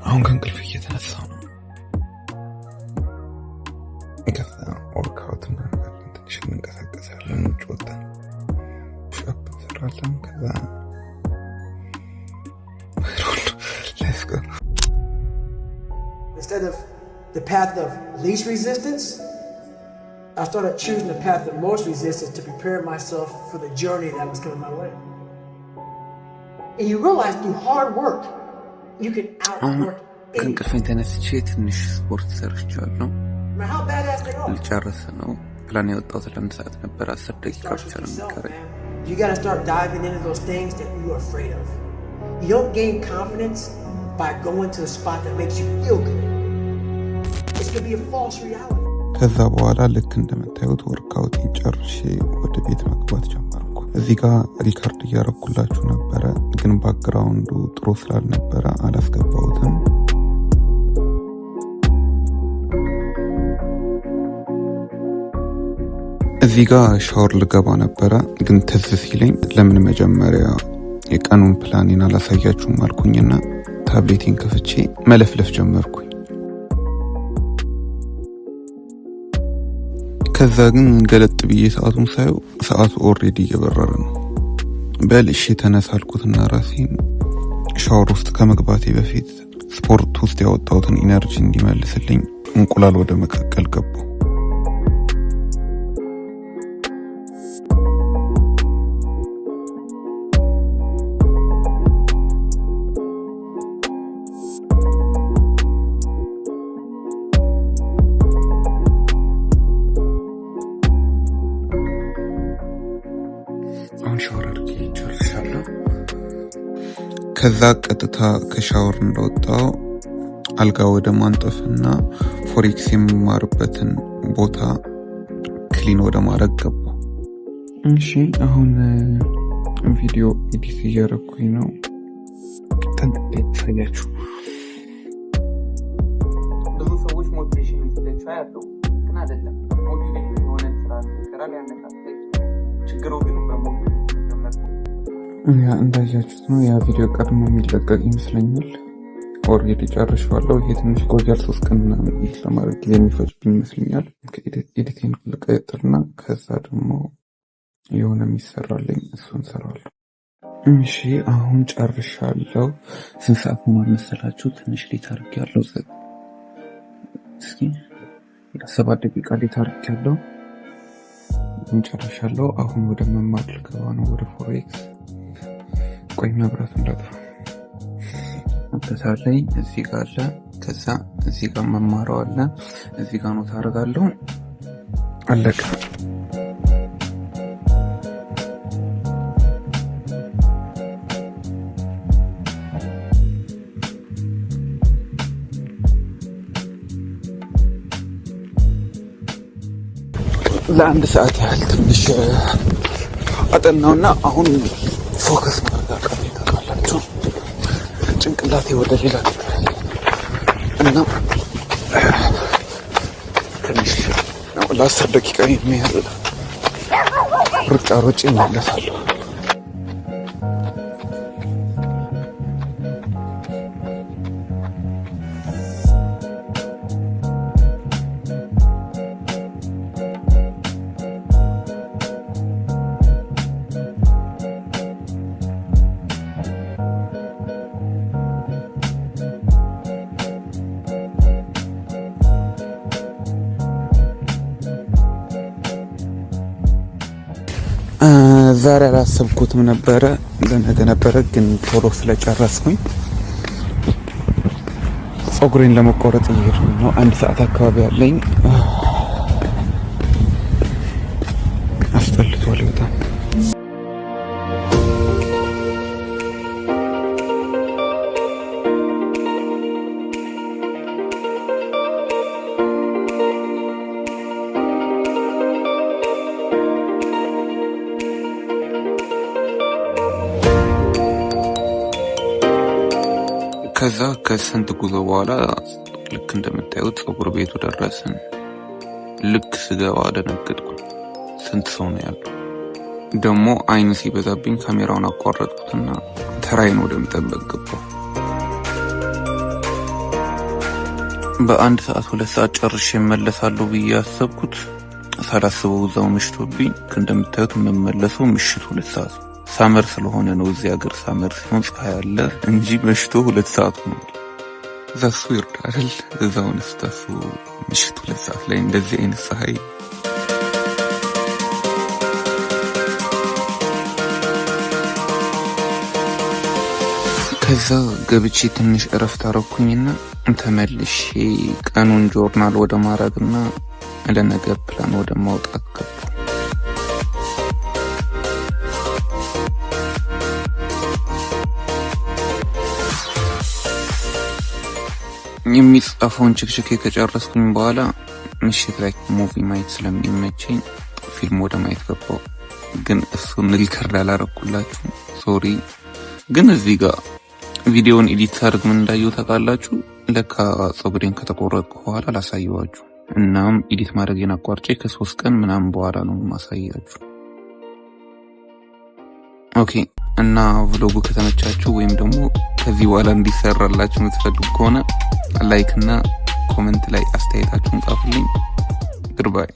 አሁን ከእንቅልፍ እየተነሳሁ ነው። ከዛ ወርክአውት እናደርጋለን፣ ትንሽ እንንቀሳቀሳለን፣ ውጭ ወጣን ሻፕ እንሰራለን። ከዛ let's go. Instead of the path of least resistance, I started choosing the path of most resistance to prepare myself for the journey that was coming my way. And you realize through hard work, you can outwork anything. ከእንቅልፌ ተነስቼ ትንሽ ስፖርት ሰርቻለሁ። How badass they are. ልጨርስ ነው። ፕላን ያወጣሁት ለአንድ ሰዓት ነበር። 10 ደቂቃ ብቻ ነው የሚቀረኝ። You got to start diving into those things that you're afraid of. You don't gain confidence by going to the spot that makes you feel good. It's going to be a false reality. ከዛ በኋላ ልክ እንደምታዩት ወርክአውት ጨርሼ ወደ ቤት መግባት ጀመርኩ። እዚህ ጋር ሪካርድ እያረኩላችሁ ነበረ፣ ግን ባክግራውንዱ ጥሩ ስላልነበረ አላስገባሁትም። እዚህ ጋር ሻወር ልገባ ነበረ፣ ግን ትዝ ሲለኝ ለምን መጀመሪያ የቀኑን ፕላኔን አላሳያችሁም አልኩኝና ታብሌቴን ከፍቼ መለፍለፍ ጀመርኩኝ። ከዛ ግን ገለጥ ብዬ ሰዓቱን ሳየው ሰዓቱ ኦልሬዲ እየበረረ ነው። በል እሺ ተነሳልኩትና ራሴን ሻወር ውስጥ ከመግባቴ በፊት ስፖርት ውስጥ ያወጣሁትን ኢነርጂ እንዲመልስልኝ እንቁላል ወደ መቀቀል ገባሁ። ከዛ ቀጥታ ከሻወር እንደወጣው አልጋ ወደ ማንጠፍና ፎሬክስ የምማርበትን ቦታ ክሊን ወደ ማድረግ ገባ። እሺ አሁን ቪዲዮ ኤዲት እያደረኩኝ ነው። ጠንቅቄ ታያችሁ። ብዙ ሰዎች ሞቲቬሽን ይፈልጋሉ ያለው ግን አይደለም። ሞቲቬሽን የሆነ ስራ ይሰራል ያነሳል። ችግሩ ግን እንዳያችሁት ነው። ያ ቪዲዮ ቀድሞ የሚለቀቅ ይመስለኛል። ኦልሬዲ ጨርሼዋለሁ። ይሄ ትንሽ ቆያል። 3 ቀን ምናምን ለማድረግ ጊዜ የሚፈጅብኝ ይመስለኛል። ኤዲቲንግ ልቀጥልና ከዛ ደግሞ የሆነ የሚሰራልኝ እሱን ሰራለሁ። እሺ አሁን ጨርሻለሁ። ስንት ሰዓት ነው መሰላችሁ? ትንሽ ሌት አድርጌያለሁ። እስኪ 7 ደቂቃ ሌት አድርጌያለሁ። ጨርሻለሁ። አሁን ወደ መማር ልገባ ነው፣ ወደ ፎሬክስ። ቆይ መብራት እንዳጠፋ አብረታ ላይ እዚህ ጋር አለ። ከዛ እዚህ ጋር መማረው አለ። እዚህ ጋር ነው ታደርጋለሁ። አለቀ። ለአንድ ሰዓት ያህል ትንሽ አጠናውና አሁን ፎከስ ማድረግ ታውቃላችሁ። ጭንቅላቴ ወደ ሌላ እና ትንሽ ለ10 ደቂቃ የሚያህል ሩጫ ሮጬ እመለሳለሁ። ዛሬ አላሰብኩትም ነበረ፣ ለነገ ነበረ፣ ግን ቶሎ ስለጨረስኩኝ ፀጉሬን ለመቆረጥ እየሄድኩኝ ነው። 1 ሰዓት አካባቢ ያለኝ። አስጠልቷል በጣም። ከዛ ከስንት ጉዞ በኋላ ልክ እንደምታዩት ፀጉር ቤቱ ደረስን። ልክ ስገባ አደነገጥኩ። ስንት ሰው ነው ያለው? ደግሞ አይን ሲበዛብኝ ካሜራውን አቋረጥኩትና ተራዬን ወደ መጠበቅ ገባሁ። በአንድ ሰዓት 2 ሰዓት ጨርሼ እመለሳለሁ ብዬ ያሰብኩት ሳላስበው እዛው መሽቶብኝ እንደምታዩት የምመለሰው ምሽት 2 ሰዓት ሳመር ስለሆነ ነው። እዚህ ሀገር ሳመር ሲሆን ፀሐይ አለ እንጂ መሽቶ 2 ሰዓት ነው። ዛሱ ይርዳል። እዛውን ስታስቡ ምሽት 2 ሰዓት ላይ እንደዚህ አይነት ፀሐይ ከዛ ገብቼ ትንሽ እረፍት አረኩኝና ተመልሼ ቀኑን ጆርናል ወደ ማድረግና ለነገ ፕላን ወደ ማውጣት ገባሁ። የሚጻፈውን ችክችኬ ከጨረስኩኝ በኋላ ምሽት ላይ ሙቪ ማየት ስለሚመቸኝ ፊልም ወደ ማየት ገባሁ። ግን እሱን ሪከርድ አላረኩላችሁ ሶሪ። ግን እዚህ ጋር ቪዲዮውን ኤዲት ሳደርግ ምን እንዳየው ታውቃላችሁ? ለካ ፀጉሬን ከተቆረጥኩ በኋላ ላሳየዋችሁ። እናም ኤዲት ማድረጌን አቋርጬ ከ3 ቀን ምናምን በኋላ ነው ማሳያችሁ። ኦኬ። እና ቭሎጉ ከተመቻችሁ ወይም ደግሞ ከዚህ በኋላ እንዲሰራላችሁ የምትፈልጉ ከሆነ ላይክ እና ኮሜንት ላይ አስተያየታችሁን ጻፉልኝ። ግድባይ